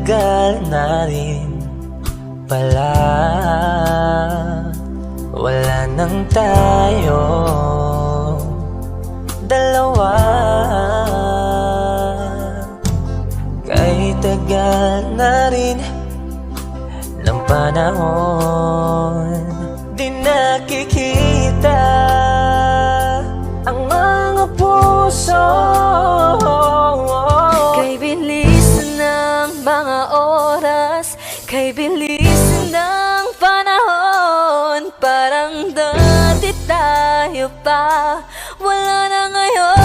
tagal na rin pala, wala nang tayo dalawa. Kahit tagal na rin ng panahon, di nakikita ang mga puso. Kay bilis ng mga oras, kay bilis ng panahon, parang dati tayo pa, wala na ngayon.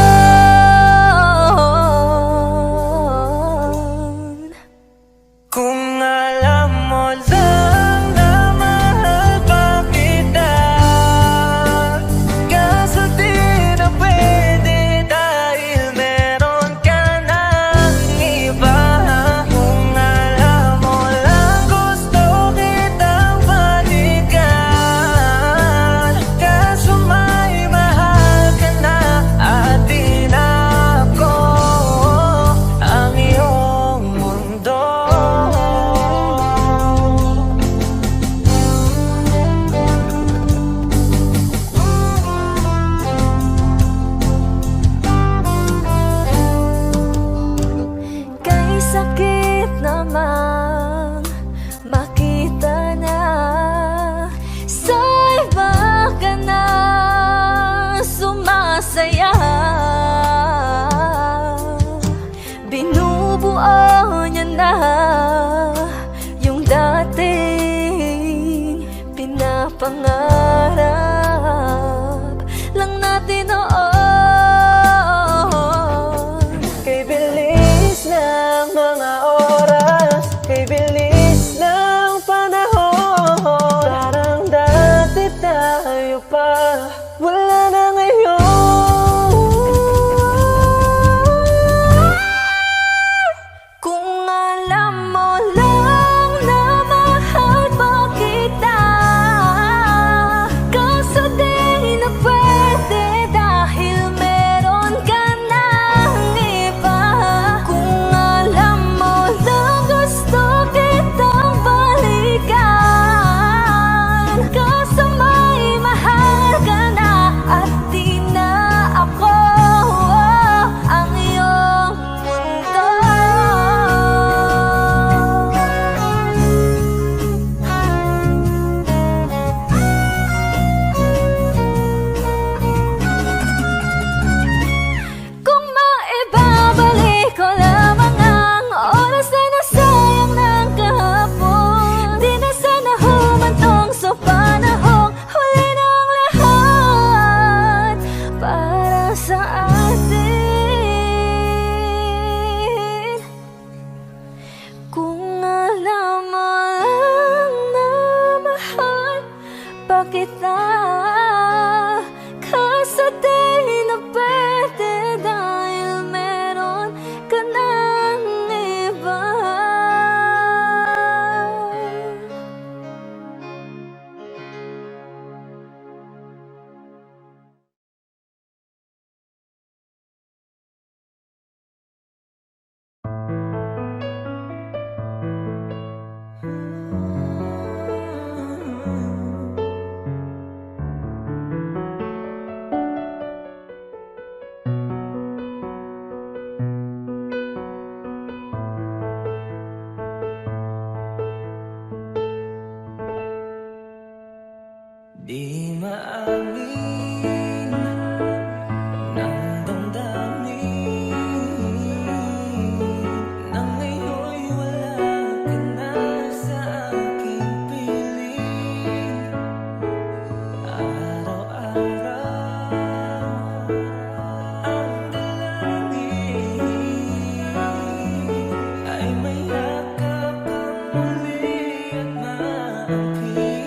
Kung alam mo lang na mahal pa kita, kaso di na pwede dahil meron ka ng iba. Kung alam mo lang gusto kitang balikan, kaso may mahal ka na at di na ako ang iyong mundo. Kay sakit namang makita na sa iba ka na sumasaya. Binubuo niya na yung dating pinapangarap lang natin noon. Kay bilis ng mga oras, kay bilis ng panahon, parang dati tayo pa, wala na ngayon. Kung alam mo lang na mahal pa kita, kaso di na pwede dahil meron ka ng iba. Kung alam mo lang gusto kitang balikan, kaso may mahal ka na at di na ako ang iyong mundo. Kung maibabalik ko lamang ang oras na nasayang ng kahapon, di na sana humantong sa panahong huli ng lahat para sa atin. Kung alam mo lang na mahal pa kita, kaso di na pwede dahil meron ka ng iba. Di maamin ng damdamin na ngayon'y wala ka na sa aking piling. Araw-araw ang dalangin ay may yakap kang muli at maangkin.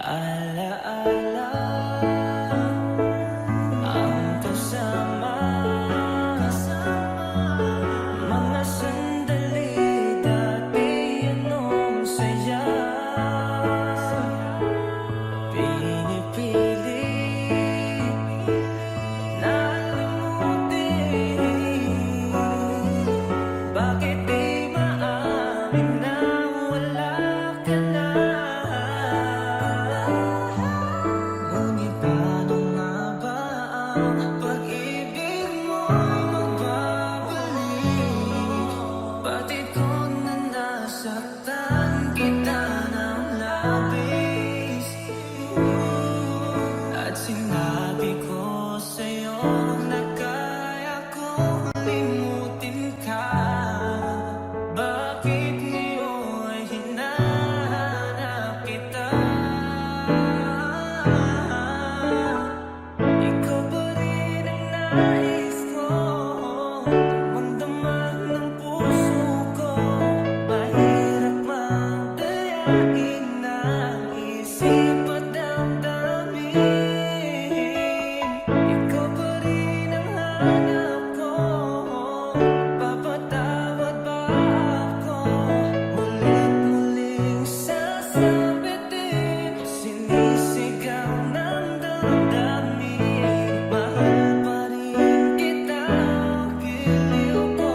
Alaala ang kasama, mga sandali dati anong saya. Pinipili na limutin, bakit di maamin na wala ka na? Ngunit paano nga ba ang pag-ibig mo'y magbabalik? Batid ko na nasaktan kita ng labis, at sinabi ko sa'yo na kaya kong limutin ka. Bakit ngayon hinahanap kita? Ikaw pa rin ang nais ko, damang-dama ng puso ko. Mahirap magdayain ng isip at damdamin. Ikaw pa rin ang hanap ko, papatawad ba ako? Mulit-muling sasabitin, sinisigaw ng damdamin. Mahal pa rin kita, giliw ko.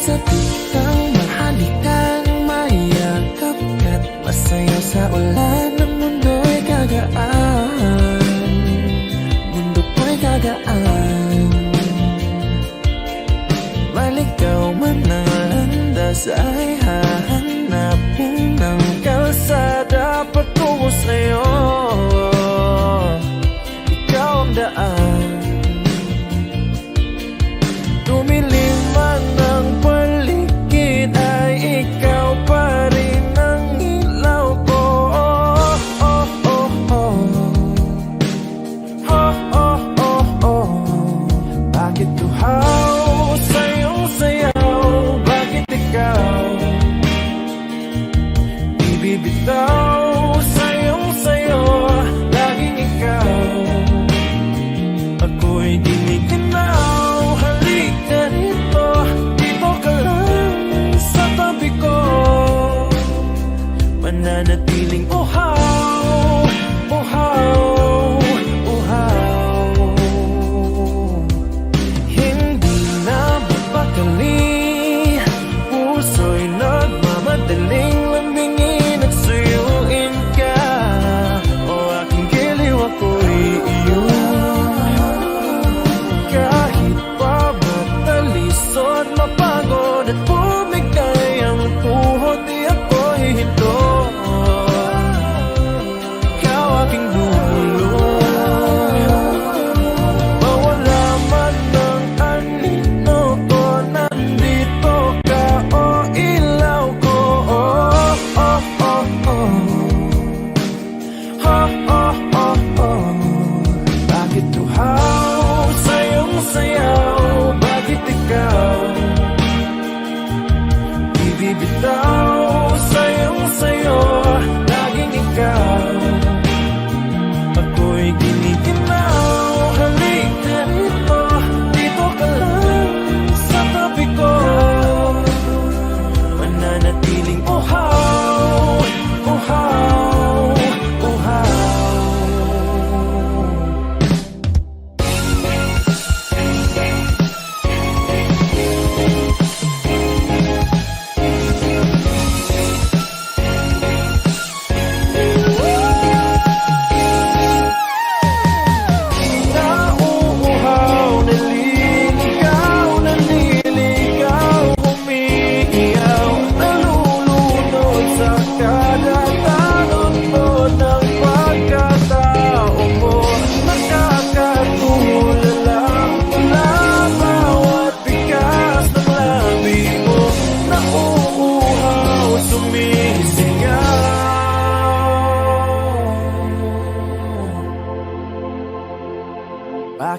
Sa tuwing mahalikang mayakap ka't masaya sa ulan, ng mundo'y gagaan, mundo ko'y gagaan. Maligaw man ang landas ay hahanapin ng kalsada patungo sa'yo. Ikaw ang daan, tumilim man ang paligid ay ikaw pa rin ang ilaw ko. Bakit to how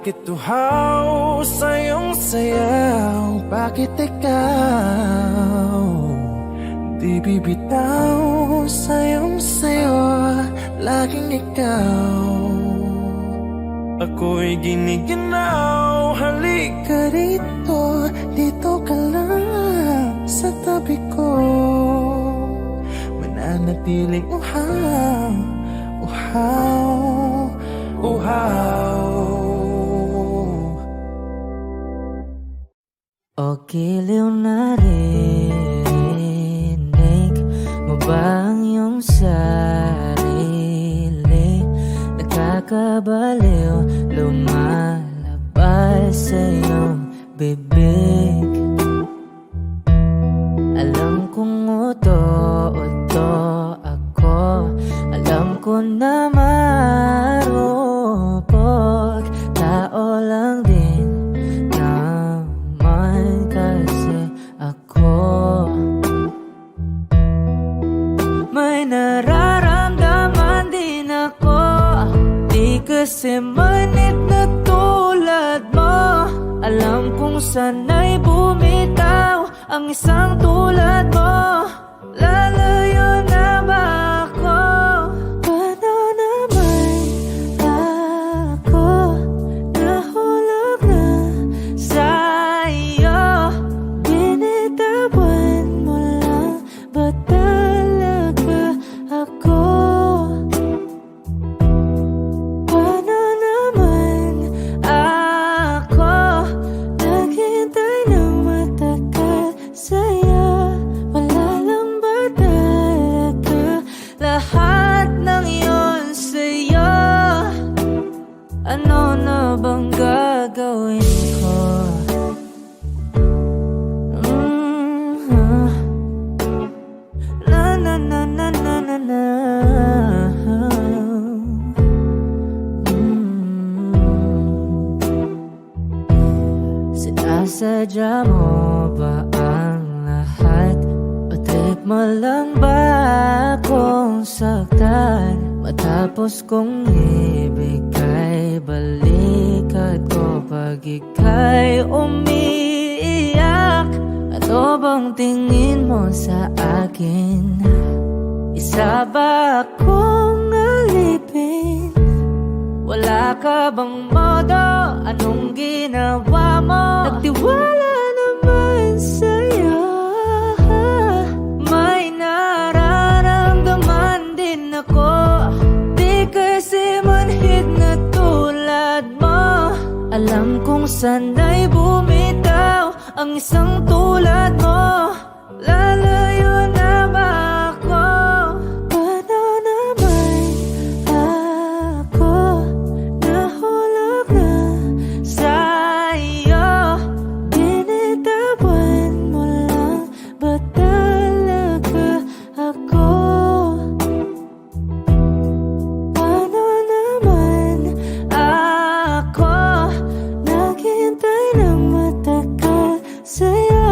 Bakit tuhaw sa iyong sayaw? Bakit ikaw di bibitaw sa iyong sayo? Laging ikaw ako'y giniginaw. Halika rito, dito ka lang sa tabi ko. Mananatiling uhaw, uhaw, uhaw. O giliw na rinig mo ba ang iyong sarili? Nakakabaliw, lumalabas sa iyong bibig. Alam kong uto-uto ako, alam ko na marupok. Tao lang din naman kasi ako. May nararamdaman din ako, di kasi manit na tulad mo. Alam kong sana'y bumitaw ang isang tulad mo. Lalayo na ba ako? Paano naman ako nahulog na sa'yo? Binitawan mo lang ba talaga ako? Paano naman ako naghintay ng matagal sa'yo? Wala lang ba talaga lahat ng iyon sa'yo? Ano na bang gagawin ko? Na na na na na na na. Sinasadya mo ba ang lahat? O trip mo lang ba akong saktan? Matapos kong ibigay balikat ko pag ika'y umiiyak. Ano bang tingin mo sa akin? Isa ba akong alipin? Wala ka bang modo? Anong ginawa mo? Nagtiwala naman sa'yo. May nararamdaman din ako, di kasi manhid na tulad mo. Alam kong sana'y bumitaw ang isang tulad mo. Lalayo na ba ako? Paano naman ako nahulog na sa'yo? Binitawan mo lang ba talaga ako? Paano naman ako naghintay ng matagal sa'yo?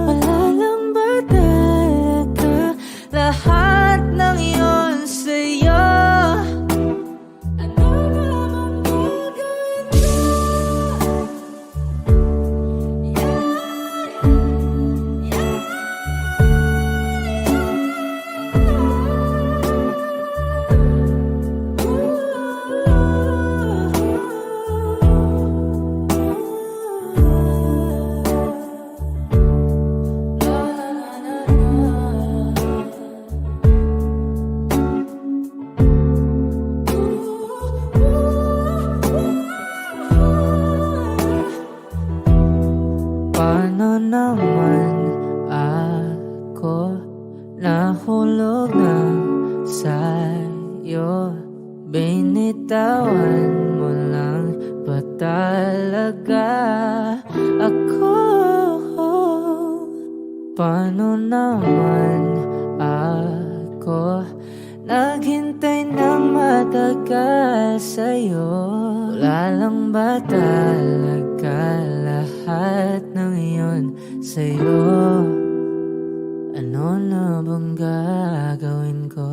Wala lang ba talaga lahat ng iyon sa'yo? Ano naman gagawin ko? Paano naman ako nahulog na sa'yo? Binitawan mo lang ba talaga ako? Paano naman ako naghintay ng matagal sa'yo? Wala lang ba talaga lahat ng iyon sa'yo? Ano na bang gagawin ko?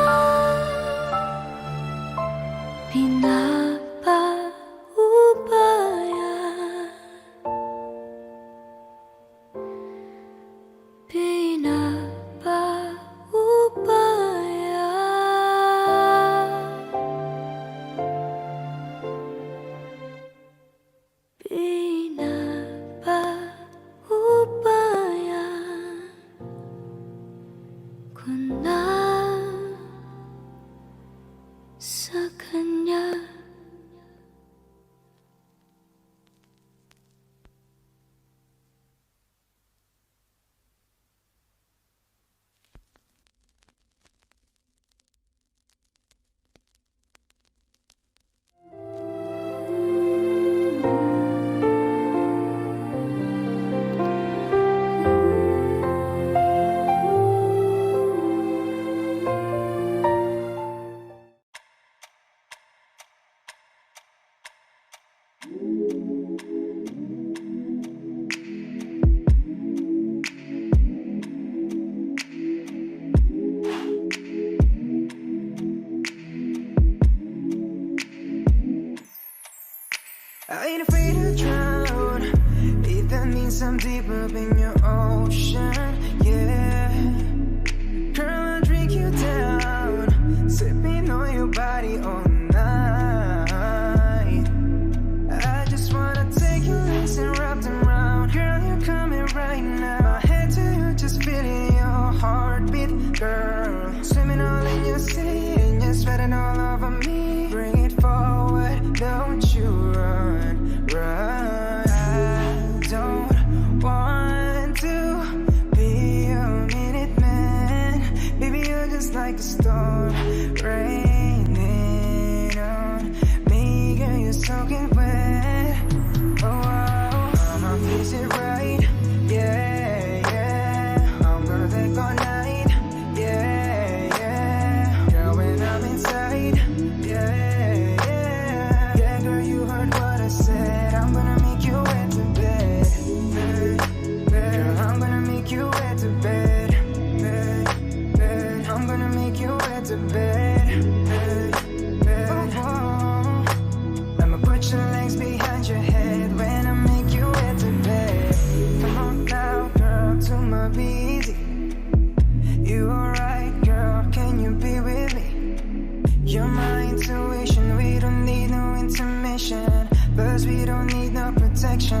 ko na sa kanya. I ain't afraid to drown, if that means I'm deep up in your ocean, yeah. Girl, I'll drink you down, sipping on your body all night. I just wanna take your legs and wrap them round. Girl, you're coming right now. My head to you, just feeling your heartbeat, girl. Swimming all in your sea, and you're sweating all over me. Bring it forward, don't you run, run. I don't want to be a minute man. Baby, you're just like a storm raining on me. Girl, you're soaking wet. Oh, I'ma fix it right. Yeah, yeah. I'm gonna take all night. Yeah, yeah. Girl, when I'm inside. Yeah, yeah. Yeah, girl, you heard what I said. I'm gonna make you wet to bed. Girl, I'm gonna make you wet to bed. I'm gonna make you wet to bed. Oh, I'ma put your legs behind your head when I make you wet to bed. Come on now, girl, to my busy. You alright, girl? Can you be with me? You're my intuition. We don't need no intermission. Plus we don't need no protection.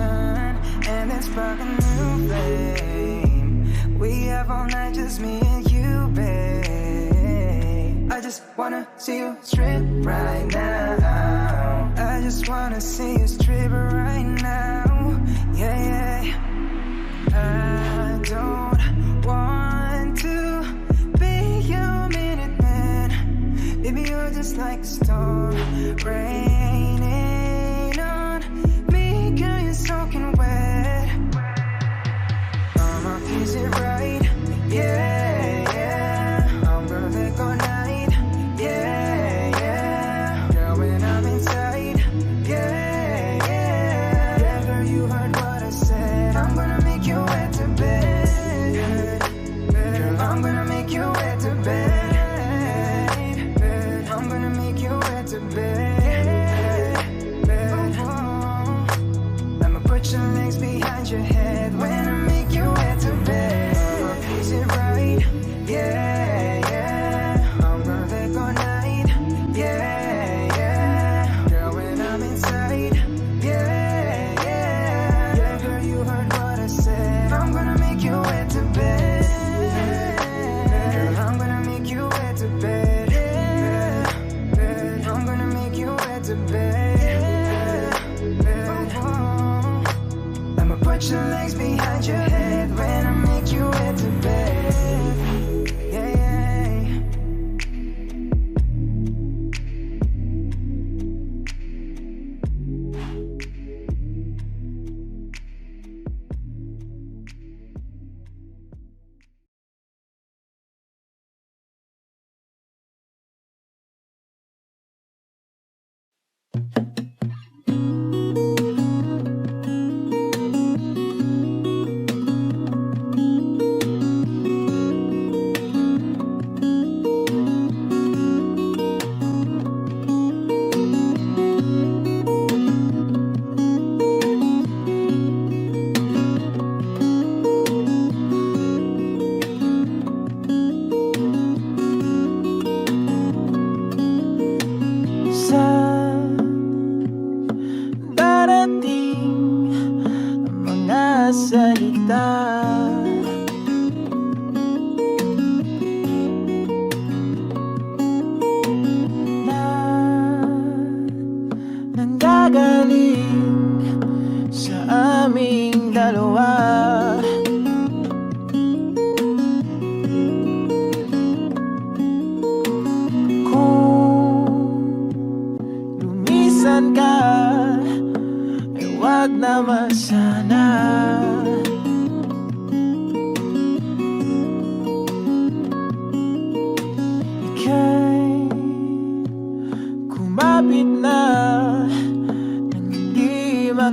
And let's spark a new flame. We have all night, just me and you, babe. I just wanna see you strip right now. I just wanna see you strip right now. Yeah, yeah. I don't want to be your minute man. Baby, you're just like a storm raining on me. Girl, you're soaking wet. I'ma fix it right. Yeah, yeah. I'm gonna take all night. Yeah, yeah. Girl, when I'm inside. Yeah, yeah. Yeah, girl, you heard what I said. I'm gonna make you wet to bed. Girl, I'm gonna make you wet to bed. I'm gonna make you wet to bed.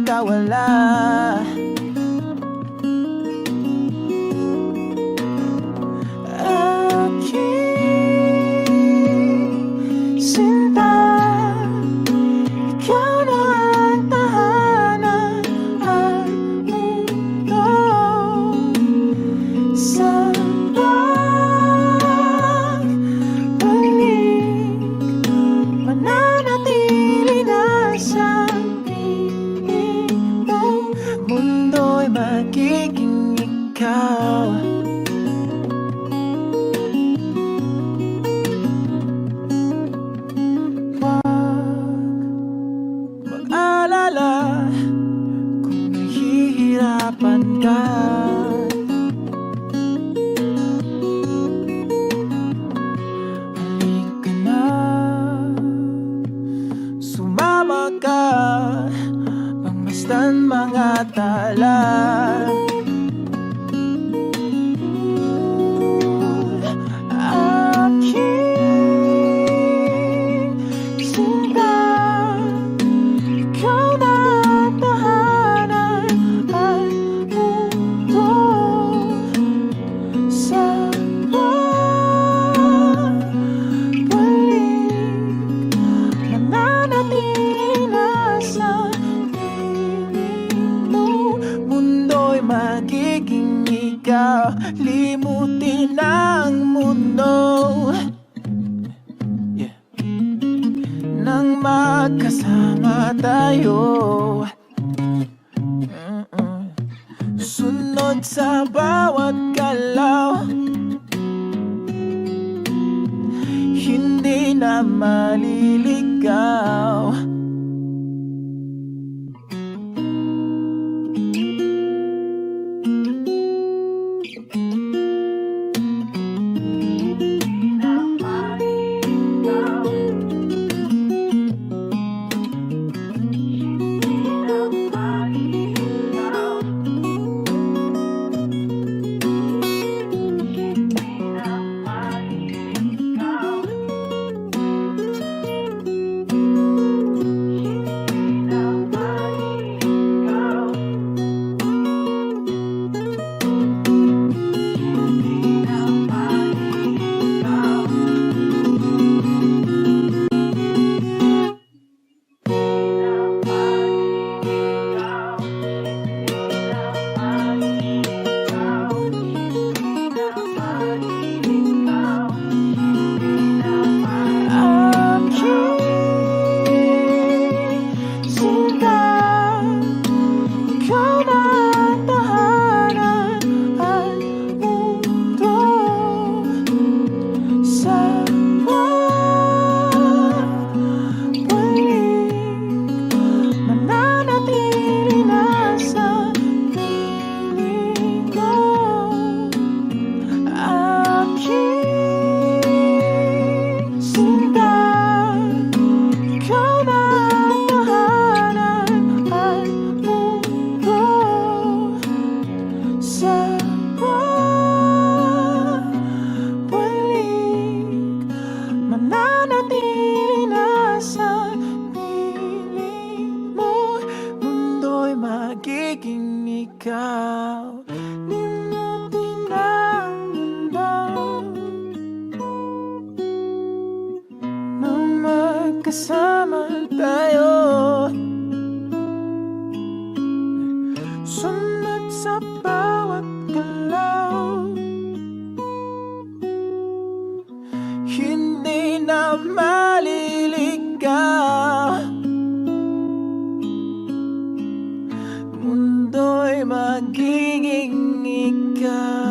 magkawala. Aking sinta, ikaw na ang tahanan at mundo. Sa pagbalik, mananatili na sa piling mo. Mundo'y magiging ikaw. Mag-alala kung nahihirapan ka. Halika na, sumama ka, pangmasdan mga tala. Aking sinta, ikaw na ang tahanan at mundo. Sa pagbalik, mananatili na sa piling mo. Mundo'y magiging ikaw, limutin ang mundo. Nang magkasama tayo, sunod sa bawat galaw, hindi na maliligaw. Magiging ikaw, limutin ang mundo. Nang magkasama tayo, sunod sa bawat galaw, hindi na maliligaw. Mundo'y magiging ikaw.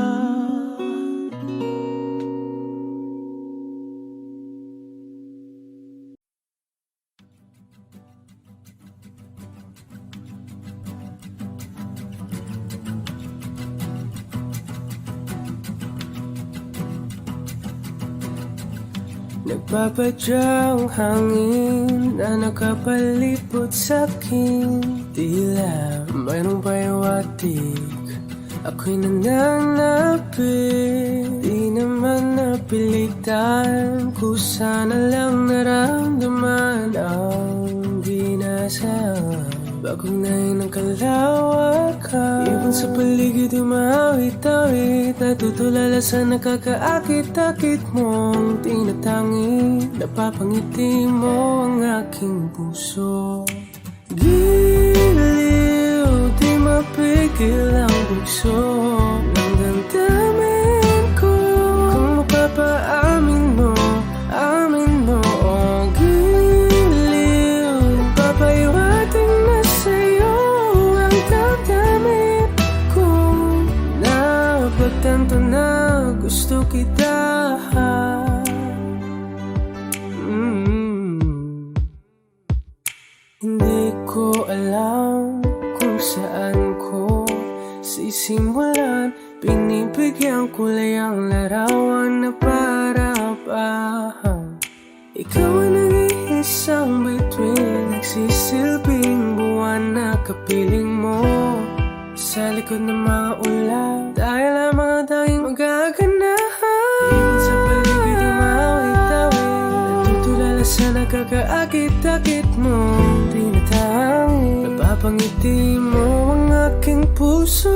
Nagpapadyang hangin na nakapalipot sa'kin. Tila mayroong payawatig, ako'y nananapit. Di naman napilitan, kusa na lang naramdaman ang di nasa Bagong nahin ng kalawakan, ibon sa paligid umawit-awit, natutulala sa nakakaakit-akit mong tinatangi. Napapangiti mo ang aking puso. Giliw, di mapigil ang bugso ng damdamin ko. Kung mapapaamin mo, amin mo. Oh, giliw, papaiwating na sa'yo ang damdamin ko. Napagtanto na gusto kita. Hindi ko alam kung saan ko sisimulan. Pinibigyan kulay ang larawan na para-parahan. Ikaw ang nag-iisang bituin, nagsisilbing buwan na kapiling mo. Sa likod ng mga ulan, tayo lamang ang tanging magaganahan. Ibon sa paligid umawit-awit, natutulala sa nakakaakit-akit mo. Napapangiti mo ang aking puso.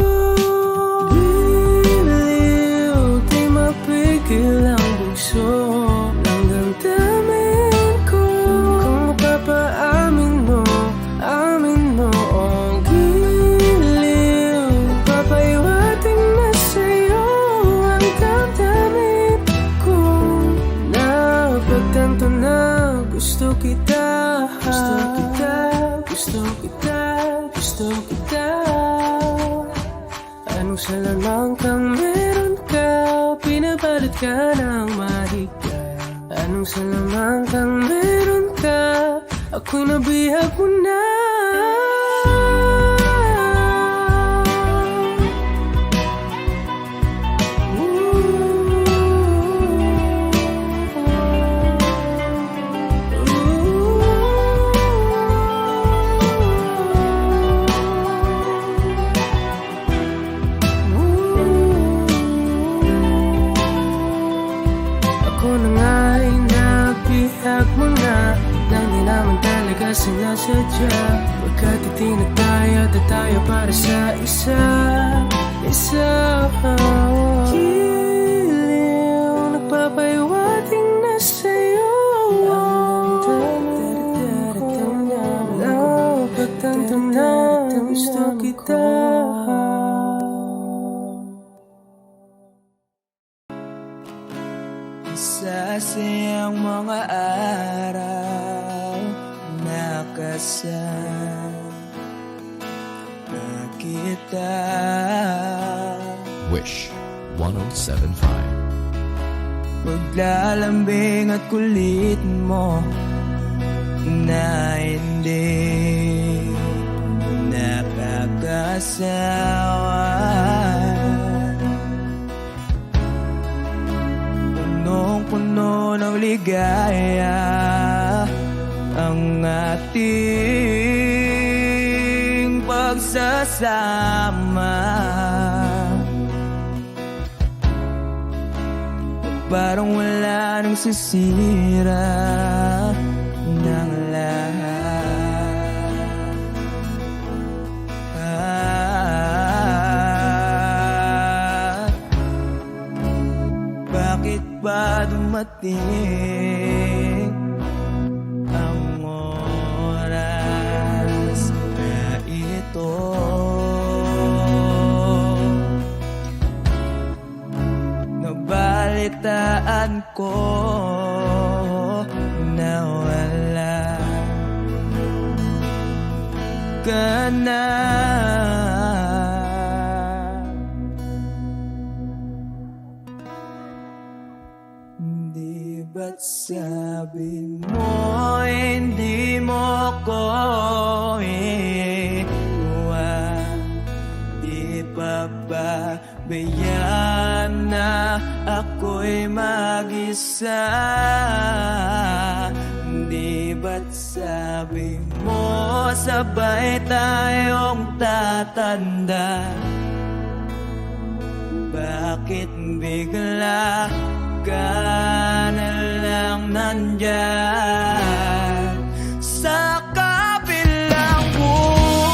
Giliw, di mapigil ang bugso ng damdamin ko. Kung mapapaamin mo, amin mo. Oh, giliw, papaiwating na sa'yo ang damdamin ko. Napagtanto na gusto kita. Gusto kita, gusto kita, gusto kita. Anong salamang kang meron ka, pinabalot ka ng mahigpit. Anong salamang kang meron ka, ako'y nabihag mo na. Sinasadya, pagkat itinataya at tayo para sa isa. Giliw, nagpapaiwating na sa'yo. Napagtanto na gusto kita. Sasayang mga araw nakasama kita. Wish 107.5. Paglalambing at kulit mo na hindi nakakasawa. Punong-puno ng ligaya ang ating pagsasama. Parang wala nang sisira ng lahat. Bakit ba dumating ang oras na ito? Nabalitaan ko na wala ka na. Di ba't sabi mo hindi mo ko iwan? Di pa ba bayaan na ako'y mag-isa? Di ba't sabi mo sabay tayong tatanda? Bakit bigla ka na lang nandyan sa kabilang buhay?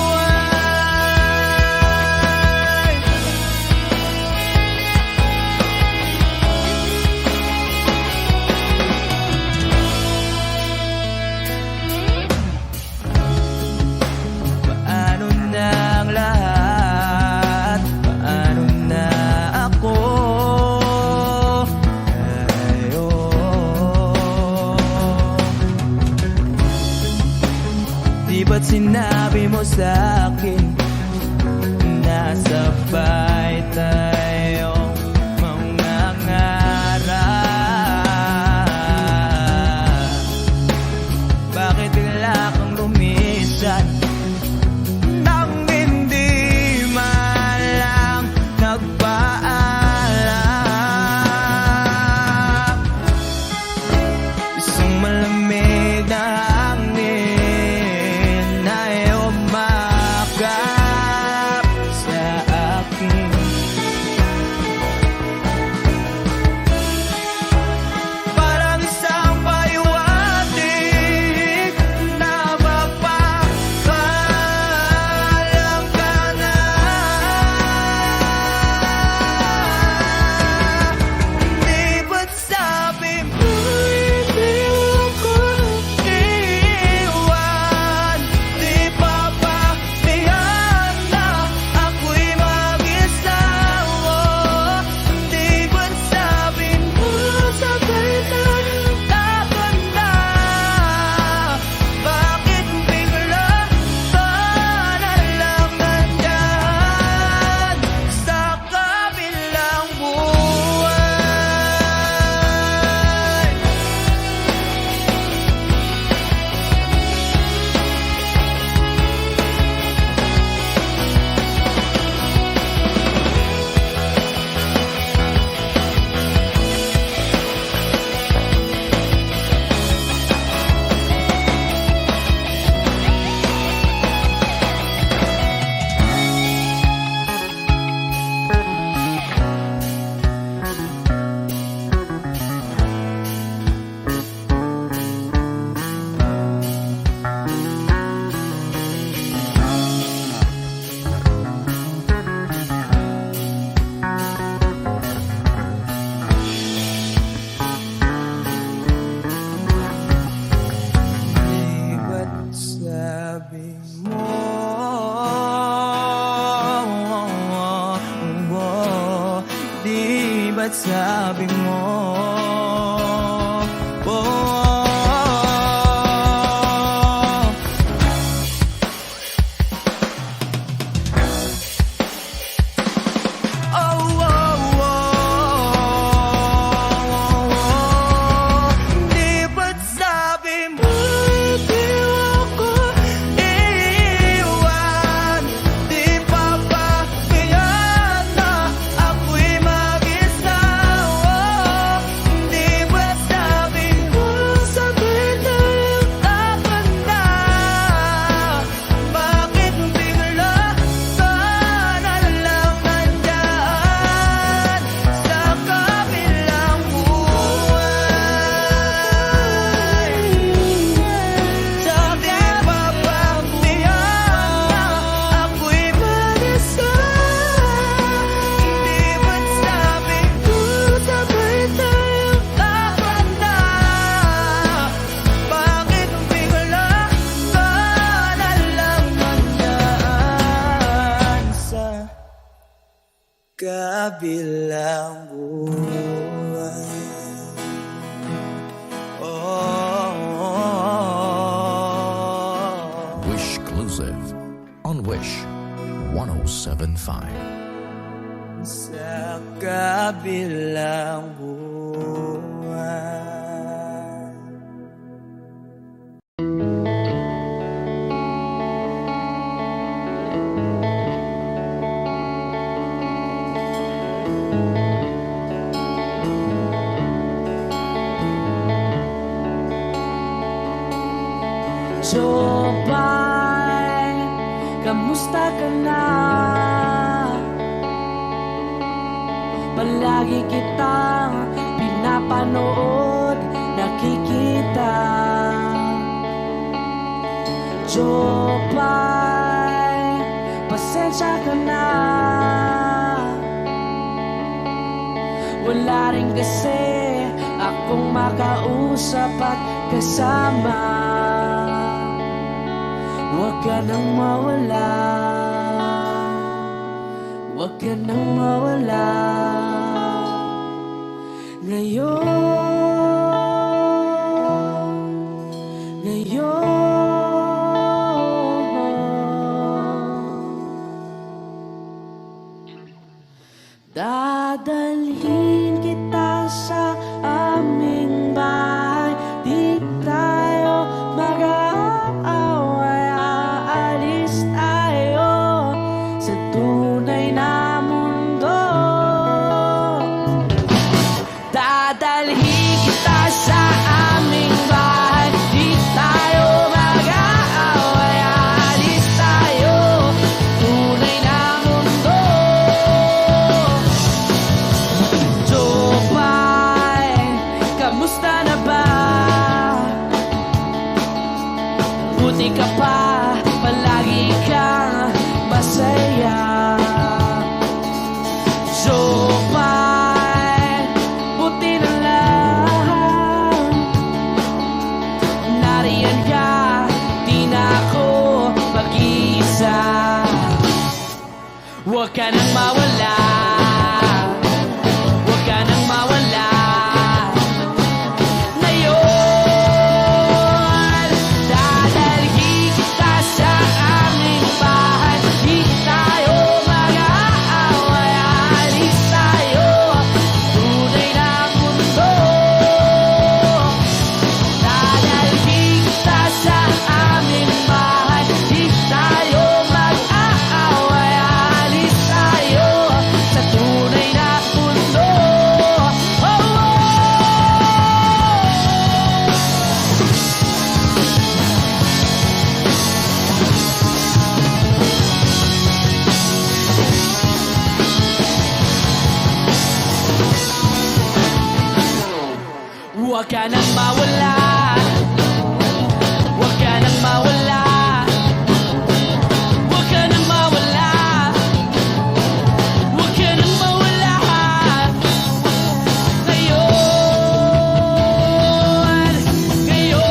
sabay tayong mangangarap. Bakit bigla kang lumisan nang hindi man lang nagpaalam? Isang malamig na hangin ay umakap sa akin. Parang isang paywatig na mapapaalam ka na. Di ba't sabi mo hindi ako iiwan? Di pa ba tiyan na ako'y mag-isawa? Di ba't sabi mo sabay tayong laban na? Bakit bigla ka na lang nandyan sa kabilang buhay? Di ba't sabi mo di ba't sabi mo di ba't sabi mo hindi ako iiwan? Di pa ba tiyan na ako'y mag-isawa? Di ba't sabi mo sabay tayong laban na? Bakit bigla ka na lang nandyan sa kabilang buhay? Sabi pa ba tiyan na ako'y mag-isawa? Di ba't sabi mo sabay tayong laban na? Bakit bigla ka na lang nandyan sa kabilang buhay? Wish Exclusive on Wish 1075. Sa kabilang buhay. Jopay, kamusta ka na? Palagi kitang pinapanood, nakikita. Jopay, pasensya ka na. Wala rin kasi akong makausap at kasama. Huwag ka nang mawala, huwag ka nang mawala. Ngayon Dadalhin kita sa aming bahay, di tayo mag-aaway. Alis tayo, tunay na mundo. Jopay, kamusta na ba? Buti ka pa, palagi kang masaya. Jopay, buti na lang nariyan ka, di na ako mag-iisa. Huwag ka nang mawala, huwag ka nang mawala. Ngayon, dadalhin kita sa aming bahay, di tayo mag-aaway. Alis tayo, tunay na mundo. Dadalhin kita sa aming bahay, di tayo mag-aaway. Alis tayo sa tunay na mundo. Oh, oh. Huwag ka nang mawala, huwag ka nang mawala, huwag ka nang mawala, huwag ka nang mawala. Ngayon, ngayon.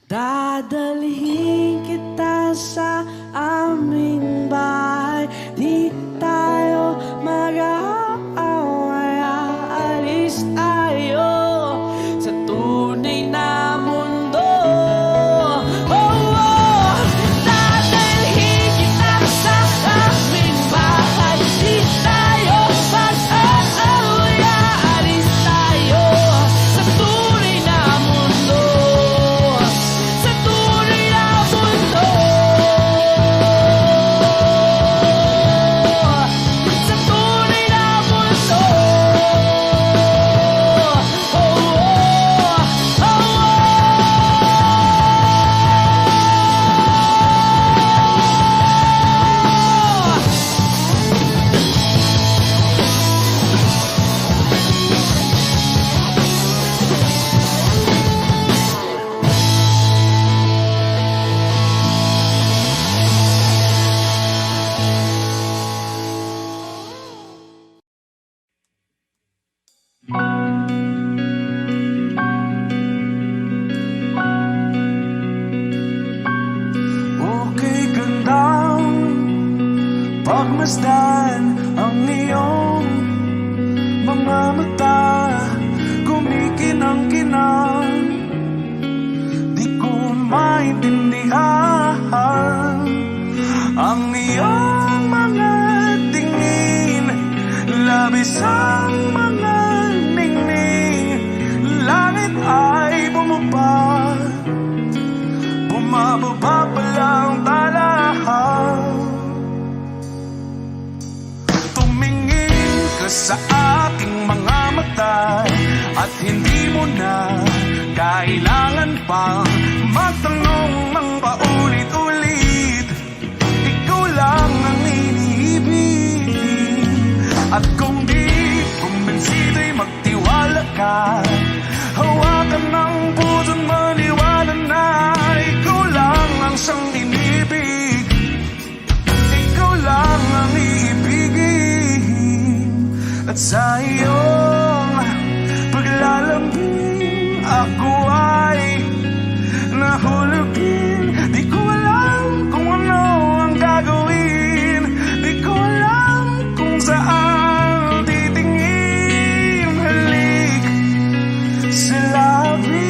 Dadalhin kita sa aming bahay, di tayo mag-aaway. Aalis tayo sa tunay na mundo. Oh, oh. Dadalhin kita sa aming bahay, di tayo mag-aaway. Aalis tayo sa tunay na mundo. Sa tunay na mundo. Sa tunay na mundo. Oh, oh, oh, oh. Okay gandang pagmasdan ang iyong mga mata, kumikinang-kinang. Di ko maintindihan ang iyong mga tingin, labis ang mga ningning. Langit ay bumaba, bumababa pa lang talahan. Tumingin ka sa aking mga mata, at hindi mo na kailangan pang magtanong ng paulit-ulit. Ikaw lang ang iniibig, at kung di kumbinsido'y magtiwala ka. Hawakan ng puso't maniwala na ikaw lang ang siyang inibig. Ikaw lang ang iibigin, at sa iyong paglalambing ako ay nahulugin. Di ko alam kung ano ang gagawin, di ko alam kung saan titingin. Halik sa labi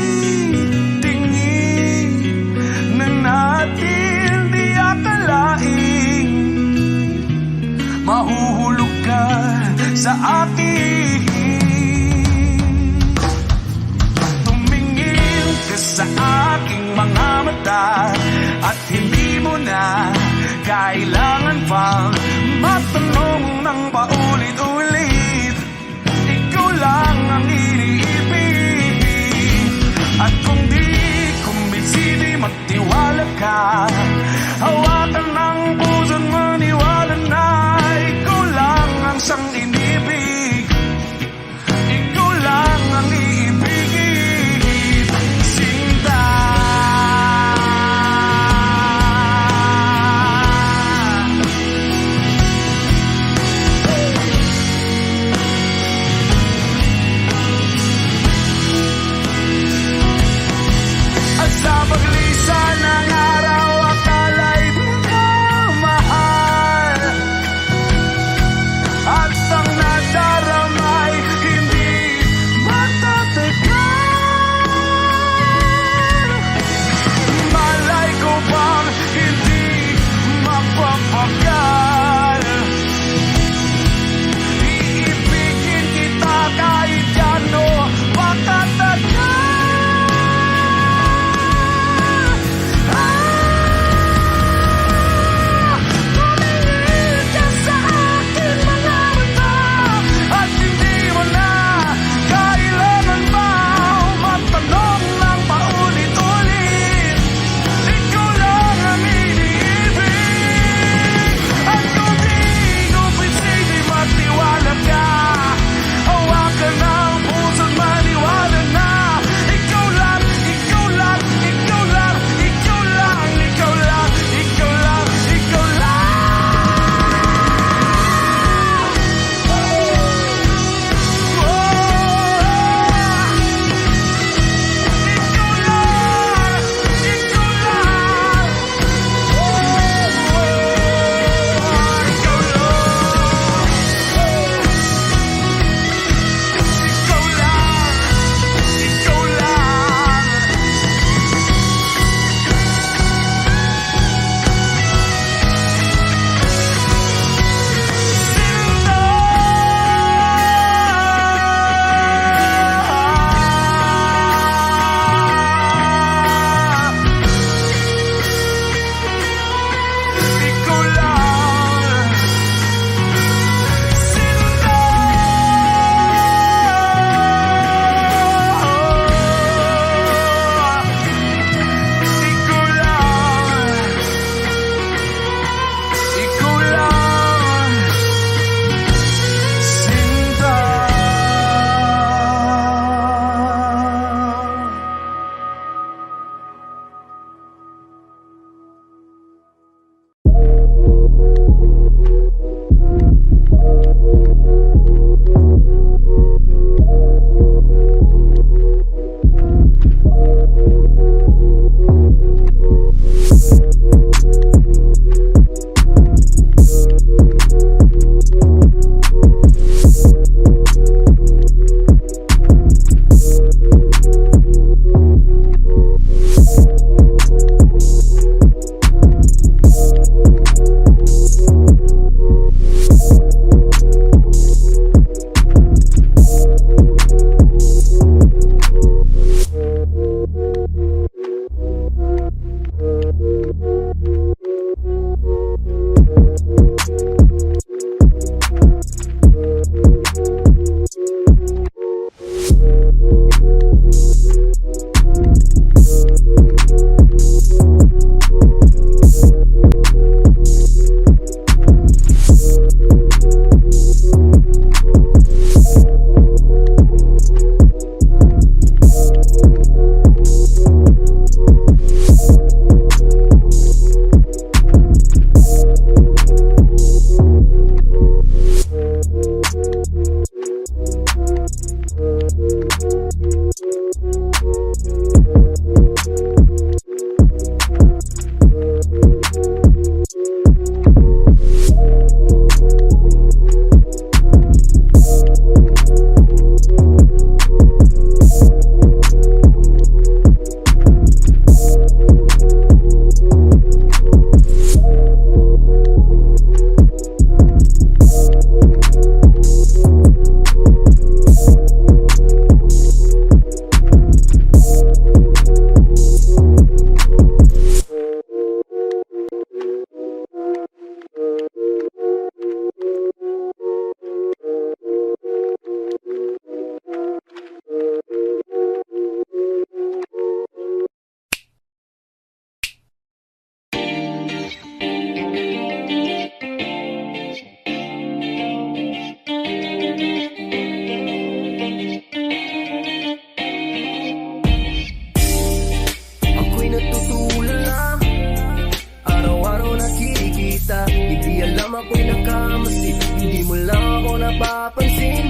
napapansin.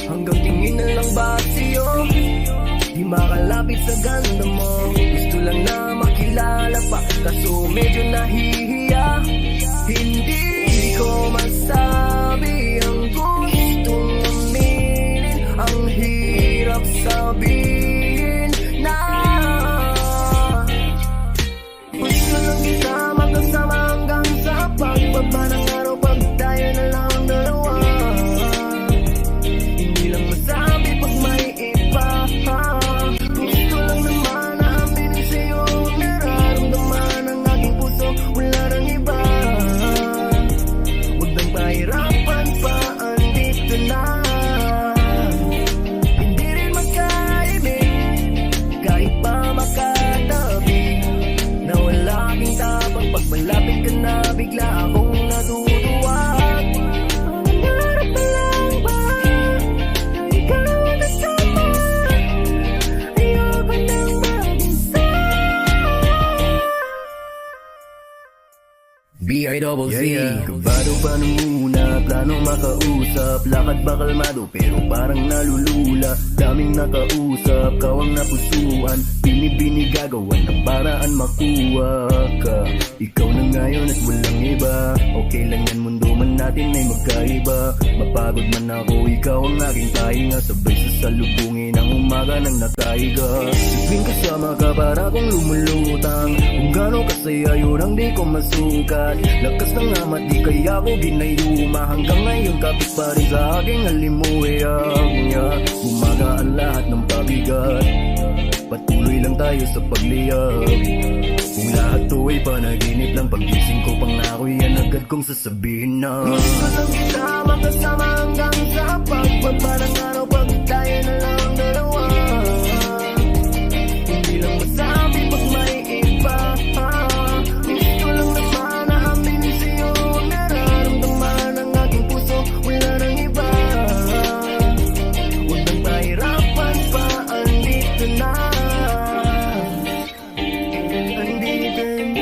Hanggang tingin na lang ba sa'yo, di makalapit sa ganda mo. Gusto lang na makilala pa, kaso medyo nahihiya. Hindi ko masabi ang gustong aminin, ang hirap sabihin na gusto lang kita magkasama hanggang sa pagbaba ng araw, pag tayo na lang dalawa. Hindi lang masabi pag may iba. Gusto lang naman na aminin sa'yo ang nararamdaman ng aking puso, wala nang iba. Huwag nang pahirapan pa, andito na. Hindi rin magkaibig kahit pa makatabi, na wala aking tapang pag malapit ka na, bigla akong natutuwa. Pangarap pa lang ba na ikaw ang kasama? Ayoko nang mag-isa. B.I.Z. Kabado pa nung una, plano makausap, lakad ba kalmado pero parang nalulula. Daming nakausap, kawang napusuan, binibini gagawan ng paraan makuha ka. Ikaw na ngayon at walang iba, okay lang yan, mundo man natin ay magkaiba. Mapagod man ako, ikaw ang aking pahinga, sabay sasalubungin ang umaga ng nakahiga. Tuwing kasama ka para kong lumulutang, kung gano'ng kasaya yun ang di ko masukat. Lakas ng amat di kaya ko ginayuma, hanggang ngayon kapit pa rin sa aking halimuyak niya. Umaga ang lahat ng pabigat, patuloy lang tayo sa pagliyab. Kung lahat to ay panaginip lang, pagising ko pangako yan agad kong sasabihin na gusto lang kita makasama hanggang sa pagbaba ng araw, pag tayo na lang dalawa. Hindi lang masabi pag may iba. Gusto lang naman na aminin sa'yo ang nararamdaman ng aking puso, wala nang iba. Huwag nang mahirapan pa, andito na. Andito na.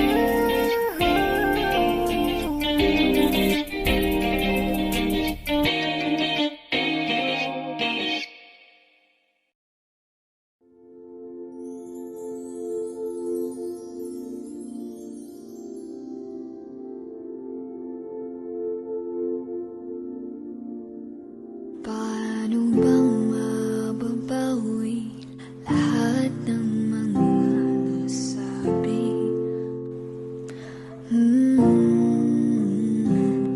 Paano bang mababawi lahat ng mga nasabi?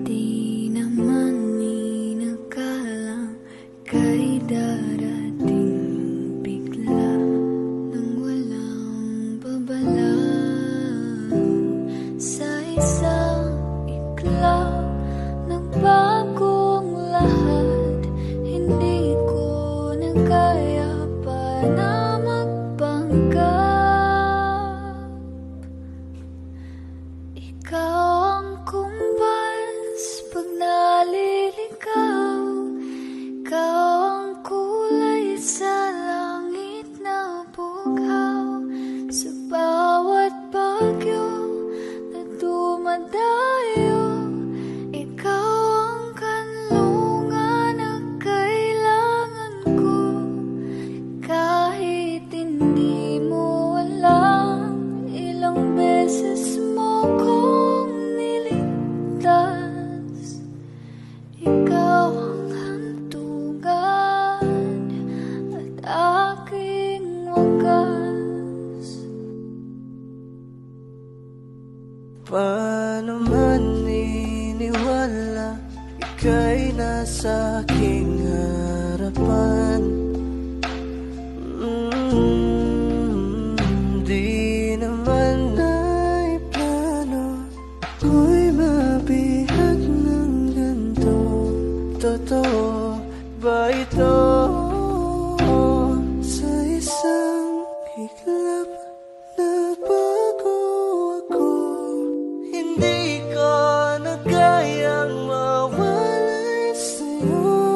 Di naman inakalang kay darating bigla nang walang babala. Sa isang iglap nagbago ang lahat, hindi ko na kaya pa na magpanggap. Ikaw ang kumbas pag naliligaw, ikaw ang kulay sa langit na bughaw. Sa bawat bagyo na dumadayo, ikaw ang kanlungan na kailangan ko. Kahit hindi mo alam, ilang beses mo kong niligtas. Ikaw ang hantungan at aking wagas. Paano man iniwala, ika'y nasa aking harapan. Di naman naiplano, ako'y mabihag ng ganito. Totoo ba ito? Sa isang iglap nagbago ako, hindi ko na kayang mawalay sa'yo.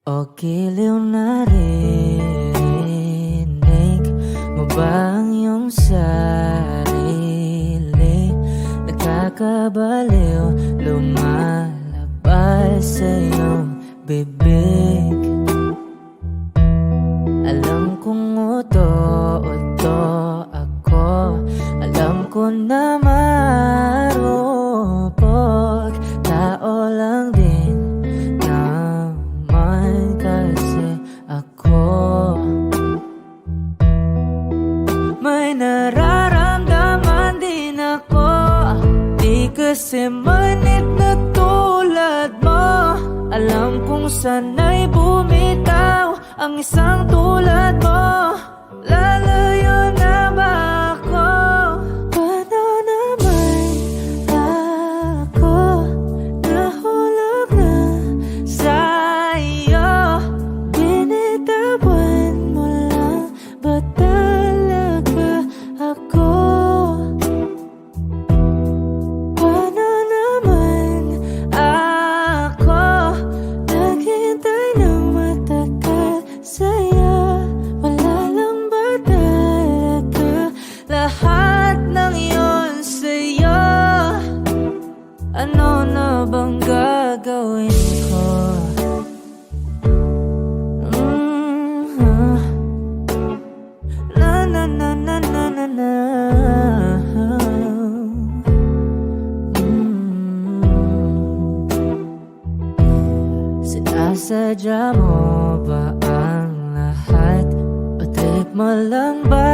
O giliw narinig mo ba ang iyong sarili? Nakakabaliw, lumalabas sa iyong bibig. Alam kong uto-uto ako, alam ko na marupok, tao lang din naman kasi ako. May nararamdaman din ako, di kasi manit na tulad mo. Alam kong sana'y bumitaw ang isang tulad mo. Lalayo na ba ako? Paano naman ako nahulog na sa'yo? Binitawan mo lang ba talaga ako? Paano naman ako naghintay ng matagal sa'yo? Wala lang ba talaga lahat ng yun sa'yo? Ano na bang gagawin ko? Na na na na na na na. Sinasadya mo ba ang lahat? O trip mo lang ba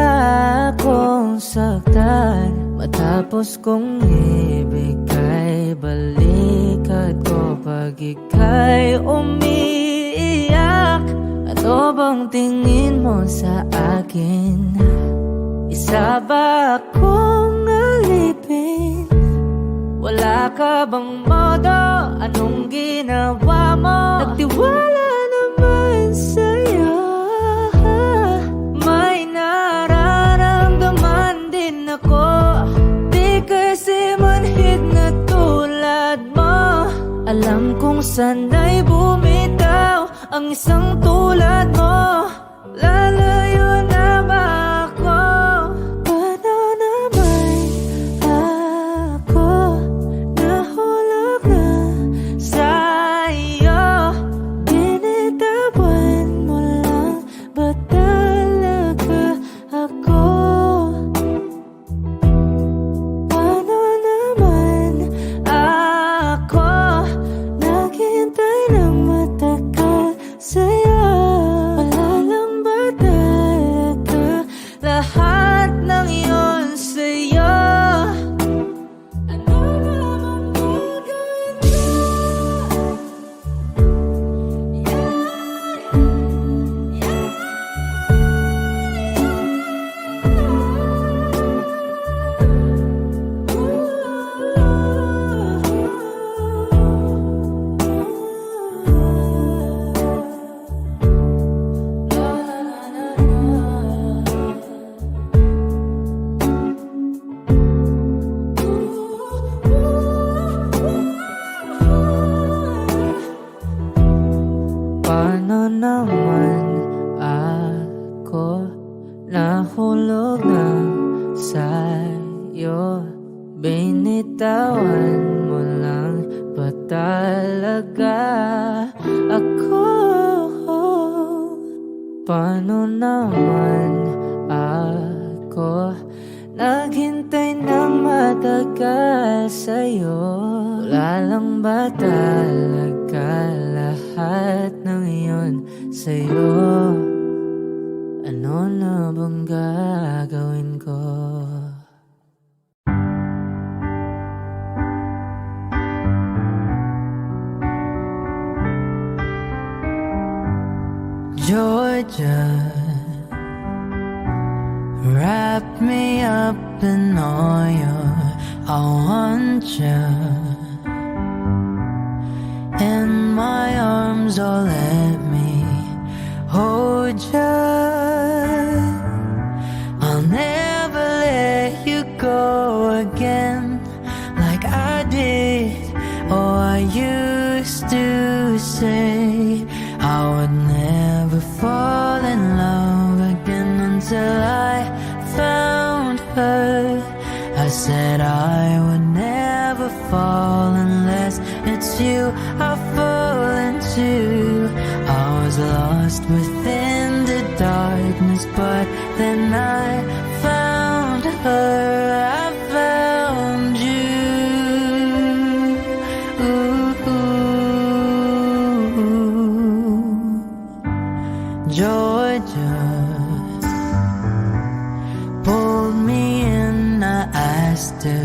akong saktan? Matapos kong ibigay balikat ko pag ika'y umiiyak. Ano bang tingin mo sa akin? Isa ba akong alipin? Wala ka bang modo? Anong ginawa mo? Nagtiwala naman sa'yo. May nararamdaman din ako, di kasi manhid na tulad mo. Alam kong sana'y bumitaw ang isang tulad mo. Lalayo na ba ako? Paano naman ako nahulog na sa'yo? Binitawan mo lang ba talaga ako? Paano naman ako naghintay ng matagal sa'yo? Wala lang ba talaga lahat ng yun sa'yo? Ano naman gagawin ko? Paano naman ako nahulog na sa'yo? Binitawan mo lang ba talaga ako? Paano naman ako naghintay ng matagal sa'yo? Wala lang ba talaga lahat ng iyon sa'yo? Ano na bang gagawin ko? Georgia, wrap me up in oil. I want you in my arms, oh let me hold you. I'll never let you go again like I did. Oh, I used to say I I would never fall in love again until I found her. I said I would never fall unless it's you I fall into. I was lost within the darkness, but then I found her. I found you. Georgia pulled me in, I asked to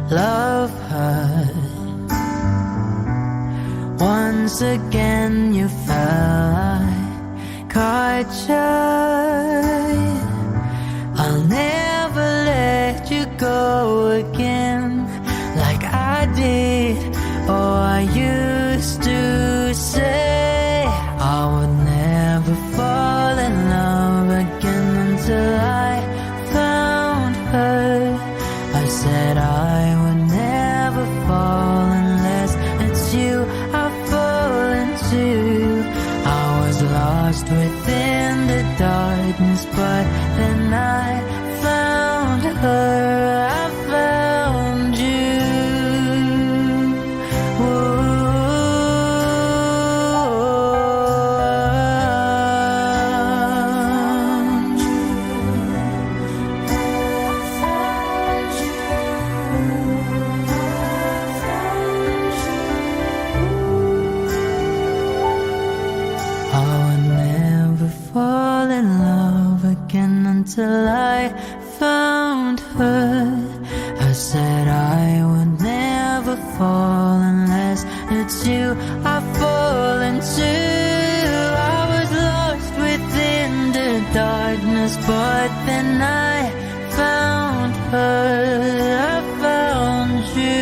love her. Once again you fell, I caught you. I'll never let you go again like I did, or I used to say. I would never fall in love again until I found her. I said I would never fall unless it's you I fall into. I was lost within the darkness, but then I found her. I found you. I would never fall in love again until I found her. I said I would never fall unless it's you I fall into. I was lost within the darkness, but then I found her. I found you.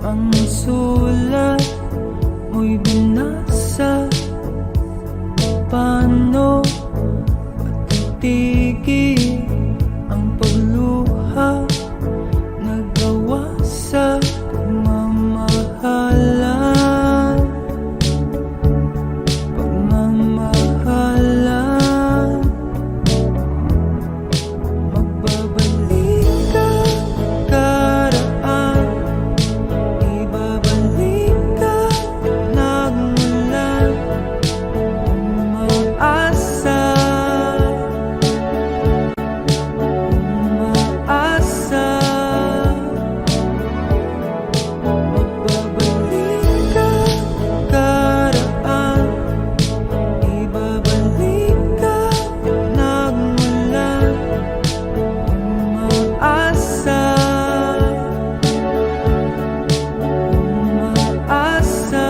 Ang sulat mo'y binasa. Paano matitigil ang pagluha? Nagawa sa pagmamahalan. Pagmamahalan. Magbabalik ka karaan. Ibabalik ka nagmula. Umaasa. Umaasa. Magbabalik ka karaan. Ibabalik ka nagmula. Umaasa. Umaasa.